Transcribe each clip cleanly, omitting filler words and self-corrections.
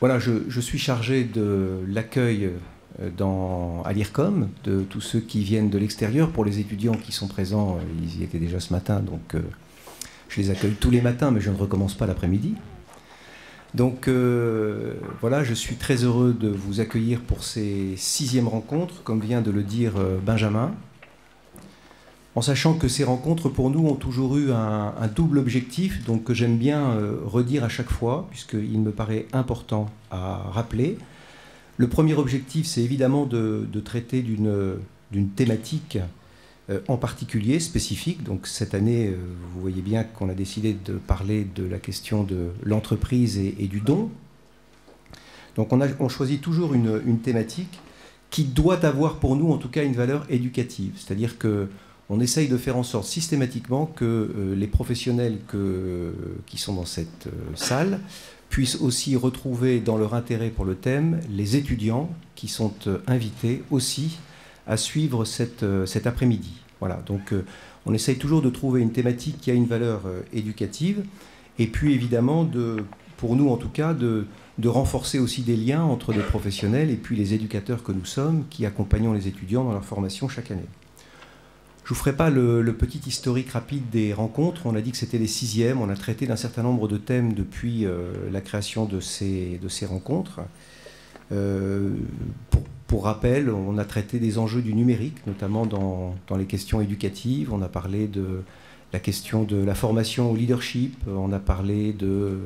Voilà, je suis chargé de l'accueil à l'IRCOM, de tous ceux qui viennent de l'extérieur. Pour les étudiants qui sont présents, ils y étaient déjà ce matin, donc je les accueille tous les matins, mais je ne recommence pas l'après-midi. Donc voilà, je suis très heureux de vous accueillir pour ces 6e rencontres, comme vient de le dire Benjamin, en sachant que ces rencontres pour nous ont toujours eu un double objectif, donc que j'aime bien redire à chaque fois, puisqu'il me paraît important à rappeler. Le premier objectif, c'est évidemment de traiter d'une thématique en particulier, spécifique. Donc cette année, vous voyez bien qu'on a décidé de parler de la question de l'entreprise et du don. Donc on choisit toujours une thématique qui doit avoir pour nous, en tout cas, une valeur éducative. C'est-à-dire qu'on essaye de faire en sorte systématiquement que les professionnels qui sont dans cette salle puissent aussi retrouver dans leur intérêt pour le thème les étudiants qui sont invités aussi à suivre cet après-midi. Voilà, donc on essaye toujours de trouver une thématique qui a une valeur éducative, et puis évidemment, pour nous en tout cas, de renforcer aussi des liens entre les professionnels et puis les éducateurs que nous sommes, qui accompagnons les étudiants dans leur formation chaque année. Je ne vous ferai pas le petit historique rapide des rencontres. On a dit que c'était les 6e. On a traité d'un certain nombre de thèmes depuis la création de ces rencontres. Pour rappel, on a traité des enjeux du numérique, notamment dans les questions éducatives. On a parlé de la question de la formation au leadership. On a parlé de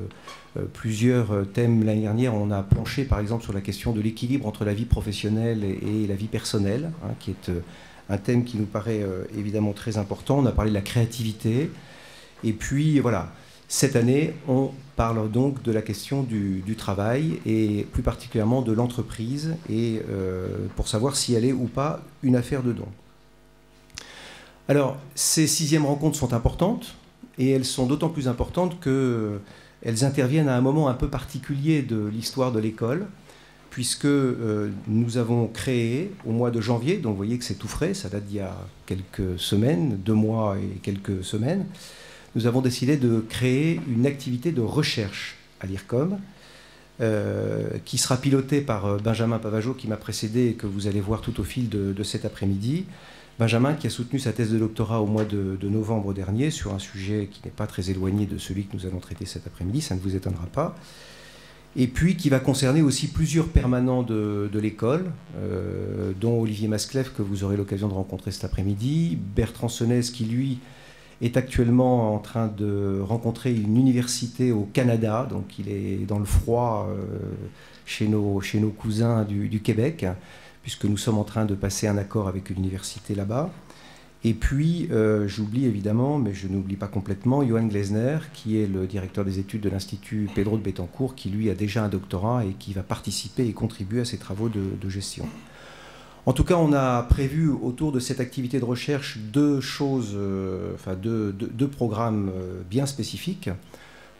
plusieurs thèmes l'année dernière. On a planché, par exemple, sur la question de l'équilibre entre la vie professionnelle et la vie personnelle, hein, qui est un thème qui nous paraît évidemment très important. On a parlé de la créativité. Et puis, voilà, cette année, on parle donc de la question du travail et plus particulièrement de l'entreprise, et pour savoir si elle est ou pas une affaire de don. Alors, ces 6e rencontres sont importantes, et elles sont d'autant plus importantes qu'elles interviennent à un moment un peu particulier de l'histoire de l'école, puisque nous avons créé au mois de janvier, donc vous voyez que c'est tout frais, ça date d'il y a quelques semaines, 2 mois et quelques semaines, nous avons décidé de créer une activité de recherche à l'IRCOM, qui sera pilotée par Benjamin Pavageau, qui m'a précédé et que vous allez voir tout au fil de cet après-midi. Benjamin qui a soutenu sa thèse de doctorat au mois de novembre dernier sur un sujet qui n'est pas très éloigné de celui que nous allons traiter cet après-midi, ça ne vous étonnera pas. Et puis qui va concerner aussi plusieurs permanents de l'école, dont Olivier Masclef, que vous aurez l'occasion de rencontrer cet après-midi, Bertrand Senez, qui lui est actuellement en train de rencontrer une université au Canada, donc il est dans le froid chez nos cousins du Québec, puisque nous sommes en train de passer un accord avec l'université là-bas. Et puis, j'oublie évidemment, mais je n'oublie pas complètement, Johan Glesner, qui est le directeur des études de l'Institut Pedro de Betancourt, qui lui a déjà un doctorat et qui va participer et contribuer à ces travaux de gestion. En tout cas, on a prévu autour de cette activité de recherche deux programmes bien spécifiques.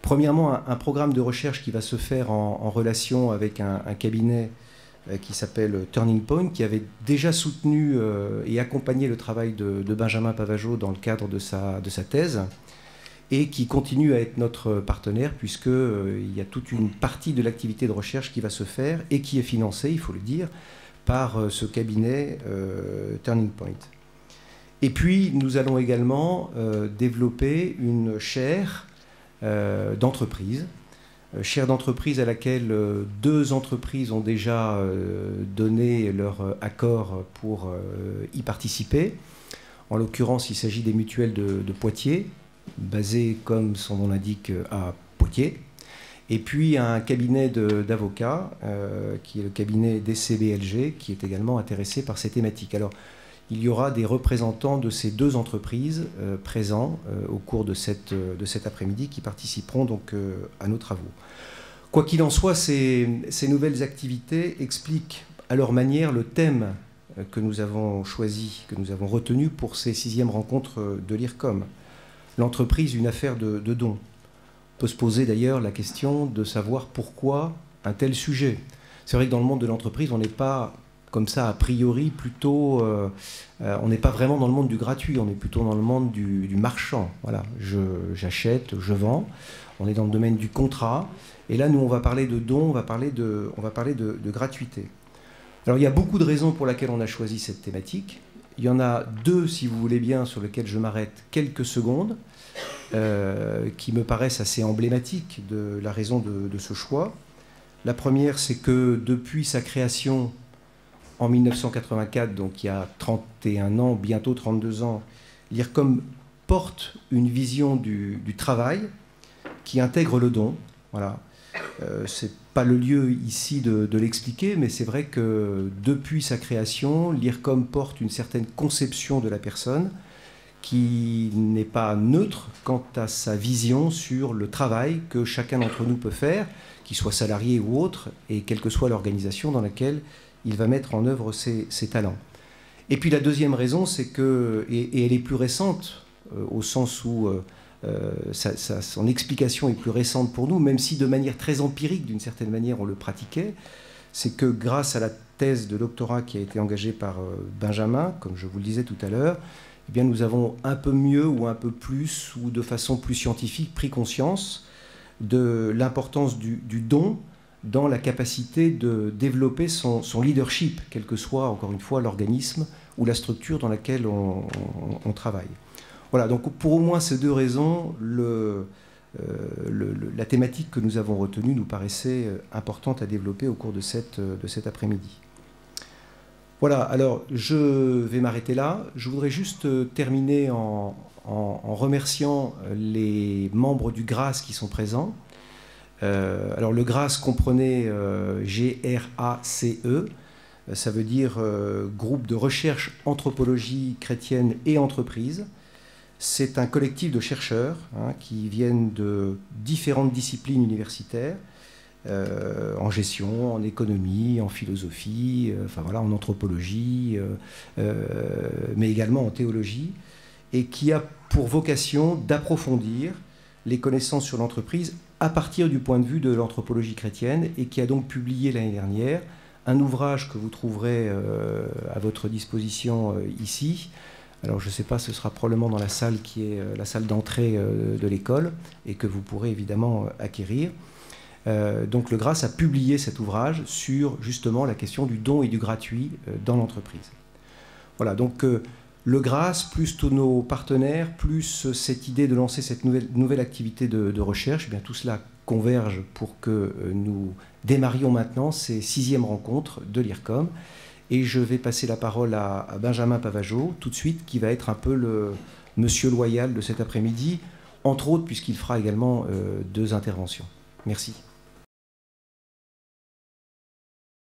Premièrement, un programme de recherche qui va se faire en relation avec un cabinet qui s'appelle Turning Point, qui avait déjà soutenu et accompagné le travail de Benjamin Pavageau dans le cadre de sa thèse, et qui continue à être notre partenaire, puisqu'il y a toute une partie de l'activité de recherche qui va se faire et qui est financée, il faut le dire, par ce cabinet Turning Point. Et puis, nous allons également développer une chaire d'entreprise, chaire d'entreprise à laquelle 2 entreprises ont déjà donné leur accord pour y participer. En l'occurrence, il s'agit des mutuelles de Poitiers, basées, comme son nom l'indique, à Poitiers. Et puis un cabinet d'avocats, qui est le cabinet DCBLG, qui est également intéressé par ces thématiques. Alors, il y aura des représentants de ces 2 entreprises présents au cours de cet après-midi, qui participeront donc à nos travaux. Quoi qu'il en soit, ces nouvelles activités expliquent à leur manière le thème que nous avons choisi, que nous avons retenu pour ces 6e rencontres de l'IRCOM. L'entreprise, une affaire de don. On peut se poser d'ailleurs la question de savoir pourquoi un tel sujet. C'est vrai que dans le monde de l'entreprise, on n'est pas comme ça, a priori, plutôt... on n'est pas vraiment dans le monde du gratuit, on est plutôt dans le monde du marchand. Voilà, j'achète, je vends. On est dans le domaine du contrat. Et là, nous, on va parler de dons, on va parler de gratuité. Alors, il y a beaucoup de raisons pour lesquelles on a choisi cette thématique. Il y en a deux, si vous voulez bien, sur lesquelles je m'arrête quelques secondes, qui me paraissent assez emblématiques de la raison de ce choix. La première, c'est que depuis sa création en 1984, donc il y a 31 ans, bientôt 32 ans, l'IRCOM porte une vision du travail qui intègre le don. Voilà. C'est pas le lieu ici de l'expliquer, mais c'est vrai que depuis sa création, l'IRCOM porte une certaine conception de la personne qui n'est pas neutre quant à sa vision sur le travail que chacun d'entre nous peut faire, qu'il soit salarié ou autre, et quelle que soit l'organisation dans laquelle il va mettre en œuvre ses talents. Et puis la deuxième raison, c'est que, et elle est plus récente, au sens où son explication est plus récente pour nous, même si de manière très empirique, d'une certaine manière, on le pratiquait, c'est que grâce à la thèse de doctorat qui a été engagée par Benjamin, comme je vous le disais tout à l'heure, eh bien, nous avons un peu mieux ou un peu plus ou de façon plus scientifique pris conscience de l'importance du don dans la capacité de développer son leadership, quel que soit, encore une fois, l'organisme ou la structure dans laquelle on travaille. Voilà, donc pour au moins ces deux raisons, la thématique que nous avons retenue nous paraissait importante à développer au cours de cet après-midi. Voilà, alors je vais m'arrêter là. Je voudrais juste terminer en remerciant les membres du GRACE qui sont présents. Alors le GRACE comprenait G-R-A-C-E, ça veut dire Groupe de recherche anthropologie chrétienne et entreprise. C'est un collectif de chercheurs qui viennent de différentes disciplines universitaires, en gestion, en économie, en philosophie, enfin voilà, en anthropologie, mais également en théologie, et qui a pour vocation d'approfondir les connaissances sur l'entreprise à partir du point de vue de l'anthropologie chrétienne, et qui a donc publié l'année dernière un ouvrage que vous trouverez à votre disposition ici. Alors je ne sais pas, ce sera probablement dans la salle qui est la salle d'entrée de l'école, et que vous pourrez évidemment acquérir. Donc le GRACE a publié cet ouvrage sur justement la question du don et du gratuit dans l'entreprise. Voilà, donc le GRACE, plus tous nos partenaires, plus cette idée de lancer cette nouvelle activité de recherche, eh bien, tout cela converge pour que nous démarrions maintenant ces 6e rencontres de l'IRCOM. Et je vais passer la parole à Benjamin Pavageau, tout de suite, qui va être un peu le monsieur loyal de cet après-midi, entre autres puisqu'il fera également 2 interventions. Merci.